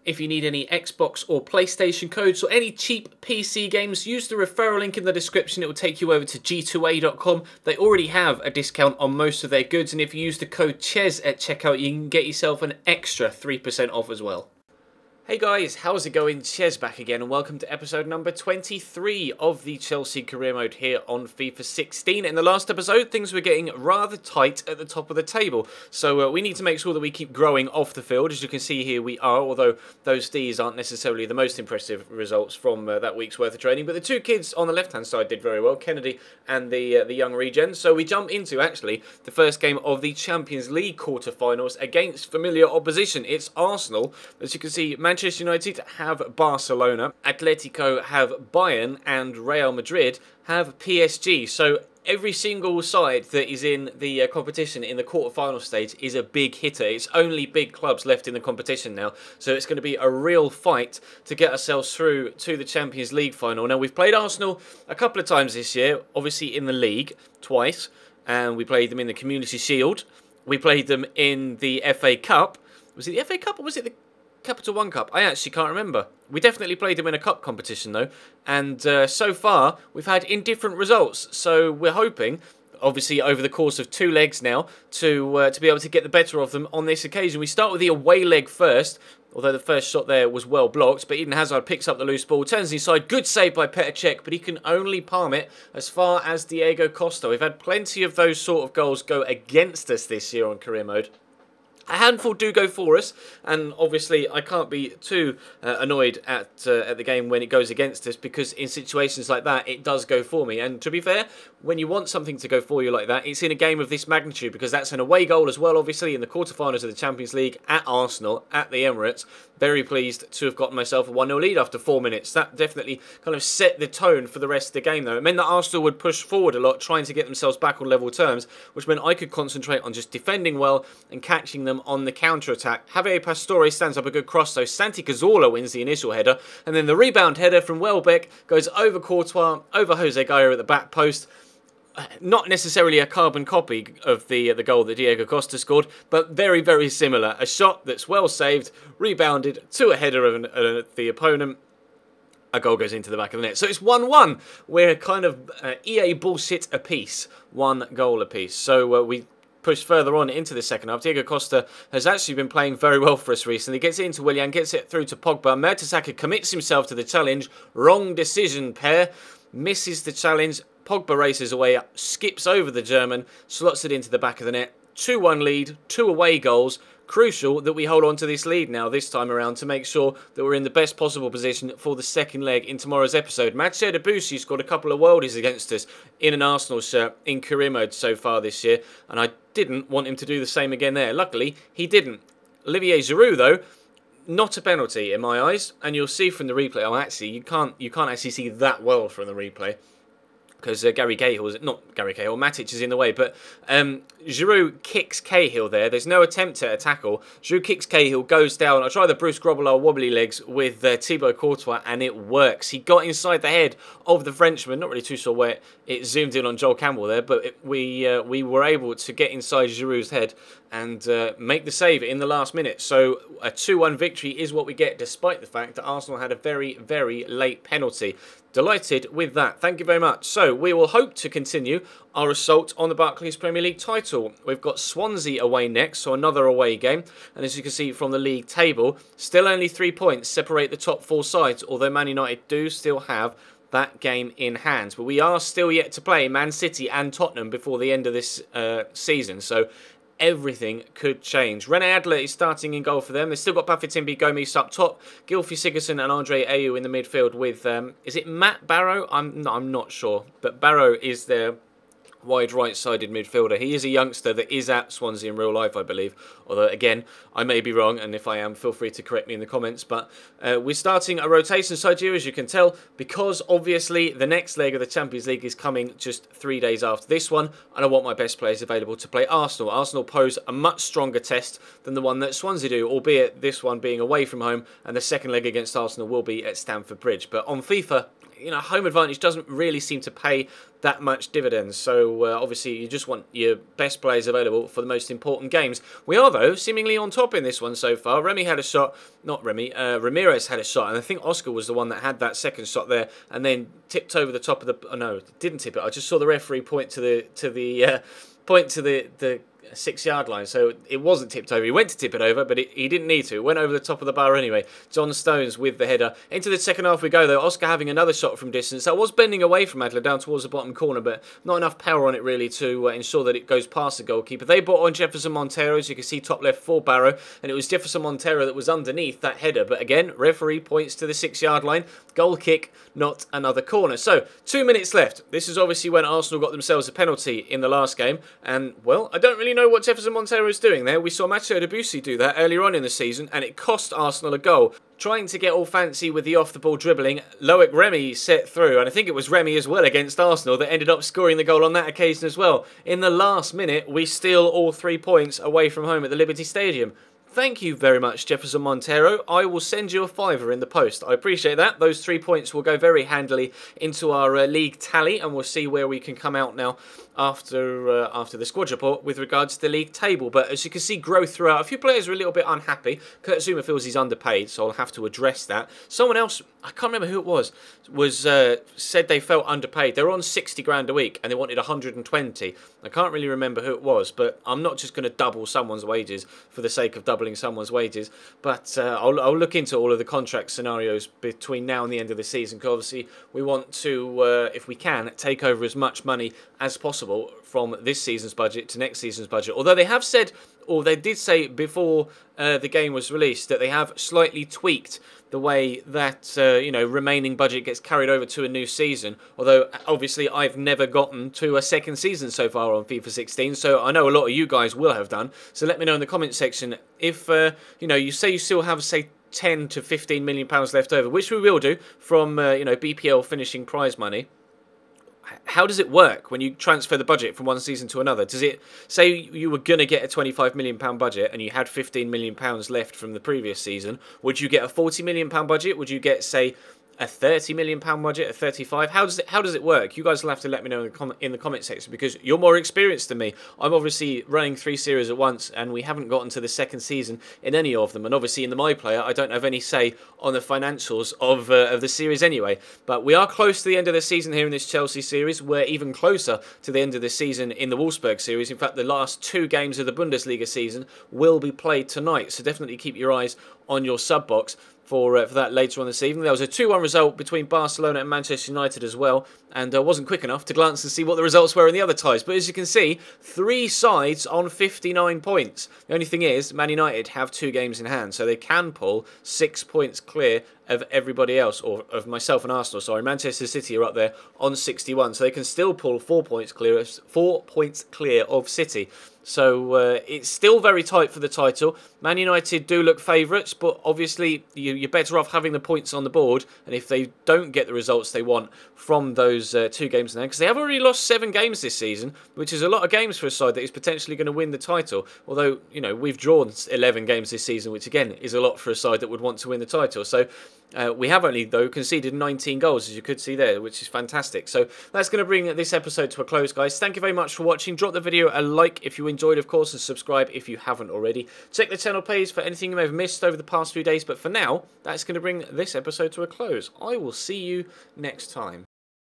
If you need any Xbox or PlayStation codes or any cheap PC games, use the referral link in the description. It will take you over to g2a.com. They already have a discount on most of their goods, and if you use the code CHES at checkout, you can get yourself an extra 3% off as well. Hey guys, how's it going? Ches back again, and welcome to episode number 23 of the Chelsea career mode here on FIFA 16. In the last episode, things were getting rather tight at the top of the table, so we need to make sure that we keep growing off the field. As you can see here, we are, although those Ds aren't necessarily the most impressive results from that week's worth of training. But the two kids on the left-hand side did very well, Kennedy and the young regen. So we jump into, actually, the first game of the Champions League quarter-finals against familiar opposition. It's Arsenal. As you can see, Manchester United have Barcelona, Atletico have Bayern, and Real Madrid have PSG. So every single side that is in the competition in the quarter-final stage is a big hitter. It's only big clubs left in the competition now, so it's going to be a real fight to get ourselves through to the Champions League final. Now, we've played Arsenal a couple of times this year, obviously in the league twice, and we played them in the Community Shield. We played them in the FA Cup. Was it the FA Cup or was it the Capital One Cup? I actually can't remember. We definitely played them in a cup competition though, and so far we've had indifferent results. So we're hoping, obviously over the course of two legs now, to be able to get the better of them on this occasion. We start with the away leg first, although the first shot there was well blocked. But Eden Hazard picks up the loose ball, turns inside, good save by Petr Cech, but he can only palm it as far as Diego Costa. We've had plenty of those sort of goals go against us this year on career mode. A handful do go for us, and obviously I can't be too annoyed at the game when it goes against us, because in situations like that it does go for me. And to be fair, when you want something to go for you like that, it's in a game of this magnitude, because that's an away goal as well, obviously in the quarterfinals of the Champions League at Arsenal, at the Emirates. Very pleased to have gotten myself a 1-0 lead after 4 minutes. That definitely kind of set the tone for the rest of the game though. It meant that Arsenal would push forward a lot, trying to get themselves back on level terms, which meant I could concentrate on just defending well and catching them on the counter-attack. Javier Pastore stands up a good cross, so Santi Cazorla wins the initial header, and then the rebound header from Welbeck goes over Courtois, over Jose Gaya at the back post. Not necessarily a carbon copy of the goal that Diego Costa scored, but very, very similar. A shot that's well saved, rebounded to a header of the opponent. A goal goes into the back of the net. So it's 1-1. We're kind of EA bullshit apiece. 1 goal apiece. So we push further on into the second half. Diego Costa has actually been playing very well for us recently. Gets it into Willian, gets it through to Pogba. Mertesacker commits himself to the challenge. Wrong decision, pair. Misses the challenge. Pogba races away, skips over the German, slots it into the back of the net. 2-1 lead, 2 away goals. Crucial that we hold on to this lead now this time around to make sure that we're in the best possible position for the second leg in tomorrow's episode. Mathieu Debussy scored a couple of worldies against us in an Arsenal shirt in career mode so far this year, and I didn't want him to do the same again there. Luckily, he didn't. Olivier Giroud, though, not a penalty in my eyes, and you'll see from the replay. Oh, actually, you can't actually see that well from the replay, because Matic is in the way, but Giroud kicks Cahill there. There's no attempt at a tackle. Giroud kicks Cahill, goes down. I try the Bruce Grobbelaar wobbly legs with Thibaut Courtois, and it works. He got inside the head of the Frenchman. Not really too sure where it zoomed in on Joel Campbell there, but we were able to get inside Giroud's head and make the save in the last minute. So a 2-1 victory is what we get, despite the fact that Arsenal had a very, very late penalty. Delighted with that. Thank you very much. So we will hope to continue our assault on the Barclays Premier League title. We've got Swansea away next, so another away game. And as you can see from the league table, still only 3 points separate the top 4 sides, although Man United do still have that game in hand. But we are still yet to play Man City and Tottenham before the end of this season. So everything could change. Rene Adler is starting in goal for them. They've still got Bafétimbi Gomis up top, Gylfi Sigurdsson and Andre Ayew in the midfield with, is it Matt Barrow? I'm not sure, but Barrow is their wide right-sided midfielder. He is a youngster that is at Swansea in real life, I believe. Although, again, I may be wrong, and if I am, feel free to correct me in the comments. But we're starting a rotation side here, as you can tell, because obviously the next leg of the Champions League is coming just 3 days after this one, and I want my best players available to play Arsenal. Arsenal pose a much stronger test than the one that Swansea do, albeit this one being away from home, and the second leg against Arsenal will be at Stamford Bridge. But on FIFA, you know, home advantage doesn't really seem to pay that much dividends. So So obviously you just want your best players available for the most important games. We are, though, seemingly on top in this one so far. Remy had a shot, not Remy, Ramirez had a shot, and I think Oscar was the one that had that second shot there, and then tipped over the top of the. Oh, no, didn't tip it. I just saw the referee point to the 6-yard line, so it wasn't tipped over. He went to tip it over, but he didn't need to. It went over the top of the bar anyway. John Stones with the header. Into the second half we go, though. Oscar having another shot from distance. I was bending away from Adler down towards the bottom corner, but not enough power on it really to ensure that it goes past the goalkeeper. They brought on Jefferson Montero, as you can see top left for Barrow, and it was Jefferson Montero that was underneath that header. But again, referee points to the 6-yard line. Goal kick, not another corner. So, 2 minutes left. This is obviously when Arsenal got themselves a penalty in the last game, and, well, I don't really know what Jefferson Montero is doing there. We saw Matteo Debussy do that earlier on in the season, and it cost Arsenal a goal. Trying to get all fancy with the off-the-ball dribbling, Loic Remy set through, and I think it was Remy as well against Arsenal that ended up scoring the goal on that occasion as well. In the last minute, we steal all 3 points away from home at the Liberty Stadium. Thank you very much, Jefferson Montero. I will send you a £5 in the post. I appreciate that. Those 3 points will go very handily into our league tally, and we'll see where we can come out now after the squad report with regards to the league table. But as you can see, growth throughout. A few players are a little bit unhappy. Kurt Zuma feels he's underpaid, so I'll have to address that. Someone else, I can't remember who it was said they felt underpaid. They were on 60 grand a week and they wanted 120. I can't really remember who it was, but I'm not just going to double someone's wages for the sake of doubling someone's wages. But I'll look into all of the contract scenarios between now and the end of the season, because obviously we want to, if we can, take over as much money as possible from this season's budget to next season's budget. Although they have said, or they did say before the game was released, that they have slightly tweaked the way that remaining budget gets carried over to a new season. Although obviously I've never gotten to a second season so far on FIFA 16, so I know a lot of you guys will have done. So let me know in the comment section if you say you still have, say, 10 to 15 million pounds left over, which we will do from BPL finishing prize money. How does it work when you transfer the budget from one season to another? Does it say you were going to get a £25 million budget and you had £15 million left from the previous season? Would you get a £40 million budget? Would you get, say, a £30 million budget, a 35? How does it work? You guys will have to let me know in the comment section, because you're more experienced than me. I'm obviously running 3 series at once, and we haven't gotten to the second season in any of them. And obviously in the My Player, I don't have any say on the financials of the series anyway. But we are close to the end of the season here in this Chelsea series. We're even closer to the end of the season in the Wolfsburg series. In fact, the last 2 games of the Bundesliga season will be played tonight. So definitely keep your eyes on your sub box for that later on this evening. There was a 2-1 result between Barcelona and Manchester United as well, and I wasn't quick enough to glance and see what the results were in the other ties. But as you can see, 3 sides on 59 points. The only thing is, Man United have 2 games in hand, so they can pull 6 points clear of everybody else, or of myself and Arsenal. Sorry, Manchester City are up there on 61, so they can still pull 4 points clear of City. So it's still very tight for the title. Man United do look favourites, but obviously you're better off having the points on the board. And if they don't get the results they want from those 2 games now, because they have already lost 7 games this season, which is a lot of games for a side that is potentially going to win the title. Although, we've drawn 11 games this season, which again is a lot for a side that would want to win the title. So we have only, though, conceded 19 goals, as you could see there, which is fantastic. So that's going to bring this episode to a close, guys. Thank you very much for watching. Drop the video a like if you enjoyed, of course, and subscribe if you haven't already. Check the channel page for anything you may have missed over the past few days. But for now, that's going to bring this episode to a close. I will see you next time.